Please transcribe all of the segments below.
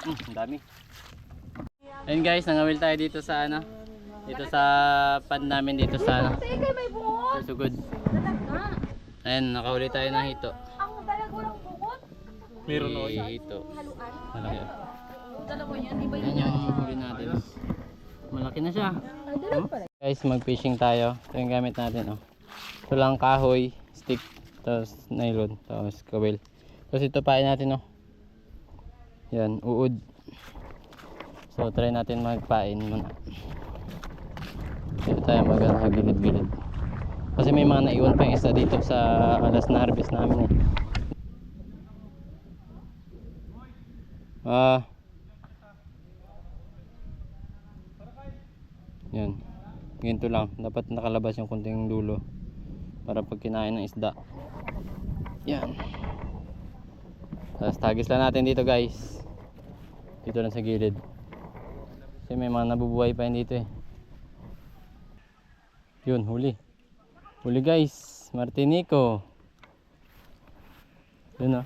Ang dami. Ayun guys, nangawil tayo dito sa ano. Dito sa pad namin dito sa ano. Sa sugod. Ayun, nakahuli tayo ng hito. Ang dalago lang bukod? Meron o hito. Malaki. Dalawa yan, iba Yan yung huli natin. Malaki na siya. Guys, mag-fishing tayo. Ito yung gamit natin. Oh. Ito lang kahoy, stick, tapos nylon, tapos kawil. Tapos ito pain natin. Oh. Yan, uod. So try natin magpain muna. Dito tayo sa gilid-gilid. Kasi may mga naiwan pa yung isa dito sa alas na harvest namin yan. Ganito lang. Dapat nakalabas yung kunting dulo para pag kinain ng isda. Yan. Tapos tagis lang natin dito guys. Dito lang sa gilid. Kasi may mga nabubuhay pa yun dito eh. Yun, huli. Huli guys. Martinico. Yun o.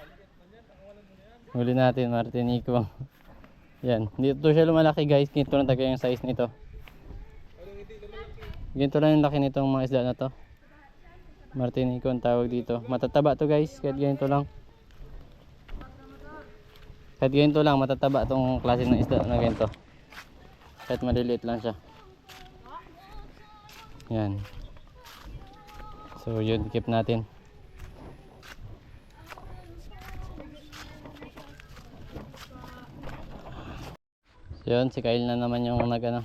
Huli natin, Martinico. Yan. Dito siya lumalaki guys. Ganito lang talaga yung size nito. Ganito lang yung laki nitong mga isda na to. Martinico ang tawag dito. Matataba to guys. Kahit ganito lang. Kahit ganito lang, matataba tong klase ng isda na ganito. Kahit maliliit lang siya. Yan. So yun, keep natin. So yun, si Kyle na naman yung nagano.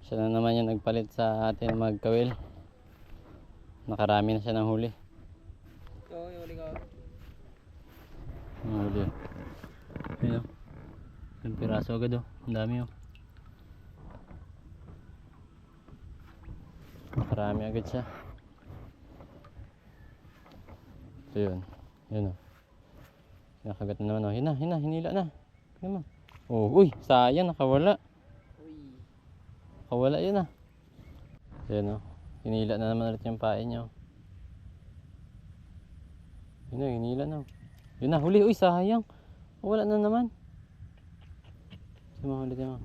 Siya na naman yung nagpalit sa atin magkawil. Nakarami na siya ng huli. Ito, yung huli ko. Ang huli. Ayun o. Yung piraso agad o. Ang dami o. Nakarami agad siya. So yun. Yun o. Nakagat na naman o. Hinila na. Naman. Oh, uy, sayang nakawala. Nakawala yun ah. So yun o. Hinila na naman ulit yung pain niya. Yun o, hinila na. Yun na, huli. Uy, sayang. Wala na naman. Sumahuli tayo.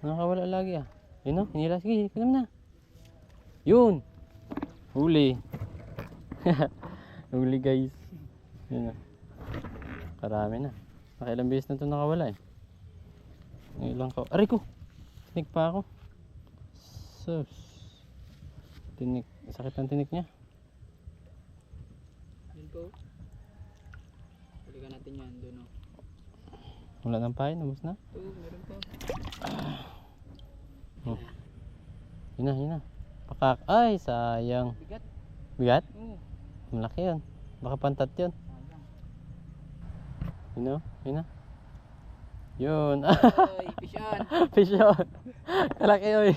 Nakawala lagi ah. Yun o, hinila. Sige, kanam na. Yun. Huli. Huli guys. Yun o. Karami na. Nakailang beses na ito nakawala eh. Ilang ka. Aray ko! Tinik pa ako. Sus. Tinik. Sakit ang tinik niya. Yun po. Balikan natin yan doon o. Wala nang pain. Nabos na. Ito, meron po. Oh. Yun na. Pakak. Ay, sayang. Bigat. Bigat? Oo. Malaki yan. Baka pantat yun. Yun o. Yun na. Yun. Oy, fish on. Fish on. Kalaki oy.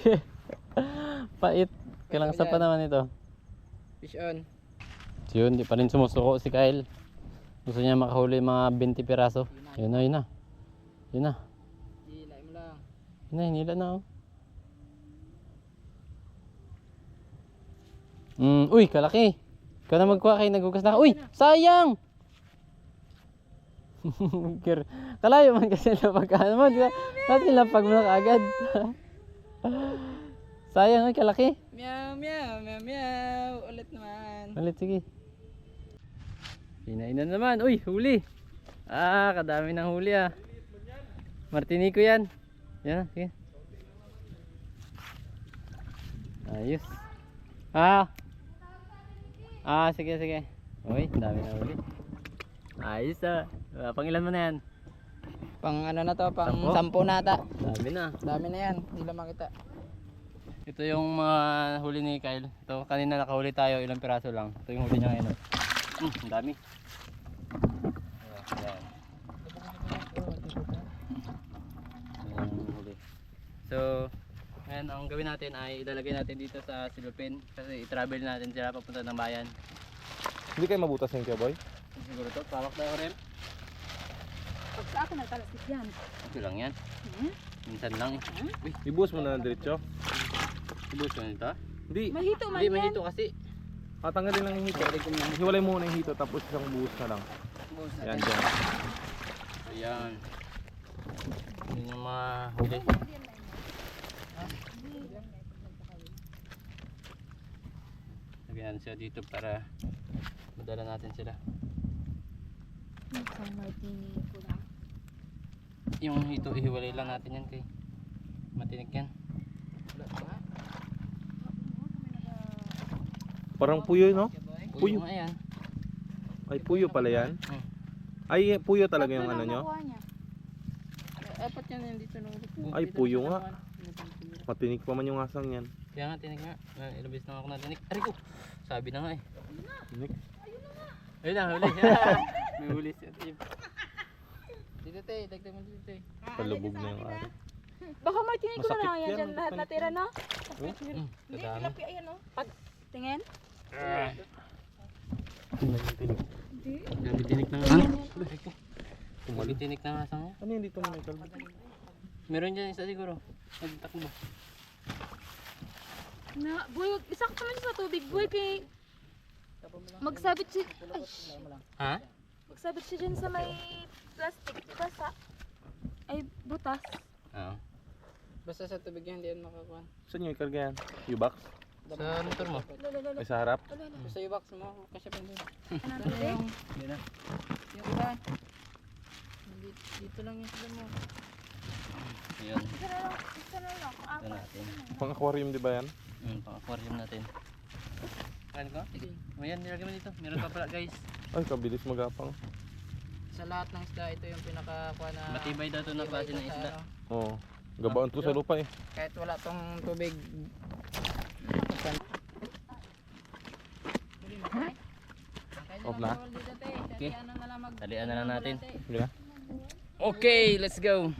Pait. Kailang sa pa naman ito. Fish on. So yun, di pa rin sumusuko si Kyle. Gusto niya makahuli mga 20 piraso. Yun na. Yun na. Hilain mo lang. Yun na, hinila na oh. Uy, kalaki. Ikaw na magkuha kayo, nagugas na. Uy, sayang! Kalayo man kasi na pagkaan mo. Natin lapag mo na kaagad. Sayang, uy, kalaki. Meow, meow, meow, meow. Ulit naman. Ulit, sige. Pinainan naman. Uy, huli. Kadami ng huli ah. Martinico yan. Yan, sige. Ayos. Sige. Uy, dami na huli. Ayos ah. Pangilan mo na yan? Pang ano na to, pang 10 Sampo? na ata. Dami na. Dami na yan, hindi lang makita. Ito yung mga huli ni Kyle. Ito, kanina nakahuli tayo, ilang piraso lang. Ito yung huli niya ngayon. Ang dami. Ayan. Ayan yung huli. So, ngayon ang gawin natin ay ilalagay natin dito sa silupin. Kasi i-travel natin sila papunta ng bayan. Hindi kayo mabutas ng boy? Siguro to, pawak tayo rin. Pag sa akin nagtalasik yan. Okay lang yan. Minsan lang eh. Uy, Ibuhos mo na ng diretso. ibus ko nito. Hindi. Mahito man Hindi, yan. mahito kasi. Tatanggalin lang yung hito. Hiwalay mo muna yung hito tapos isang buhos na lang. Yan dyan. Yan. Yun yung mga huli. Lagyan siya dito para madala natin sila. San Martini ko lang. Yung ito, ihiwalay lang natin yan kay matinig yan. Wala pa nga. Parang puyo, no? Puyo nga yan. Ay, puyo pala yan. Hmm. Ay, puyo talaga yung ano nyo. Apat yan yung dito nung Ay, puyo nga. Matinig pa man yung asang yan. Kaya nga, tinig nga. Ilabis na ako narinig. Aray ko! Sabi na nga eh. Tinig. Ayun na, huli. May huli siya. Dito te, dagdag mo dito te. Palubog na yung ari. Baka Martini ko na Masakit lang yan yan, dyan lahat masakit natira na. Kadami. Ayan o. Tingin? Grabe tinig ng asang. Aray ko. Grabe tinig ng asang niya. Ano yung dito mo, Michael? Meron dyan isa siguro. Nagtakbo. Na, boy, isakto man siya sa tubig, boy, kay magsabit siya. Ay, Ha? magsabit siya dyan sa may plastic, diba sa ay butas. Oo. Basta sa tubig yan, hindi yan makakuha. Saan yung ikarga yan? U-box? Sa motor mo. Ay, sa harap? Basta yung box mo, kasi pa din. Ano tubig? Hindi na. Yung iba. Dito lang yung sila mo. Ayun. Isa na lang, isa na lang. Ito natin. Pang aquarium, di ba yan? Pang aquarium natin. Kain ko? Sige. O yan, nilagay mo dito. Meron pa pala guys. Ay, kabilis magapang. Sa lahat ng isda, ito yung pinakakuha na... Matibay daw ito na klase ng sa isda. ano. Oo. Gabaon to sa lupa eh. Kahit wala tong tubig. Off na? Okay. Talian na lang natin. Sige na. Okay, let's go.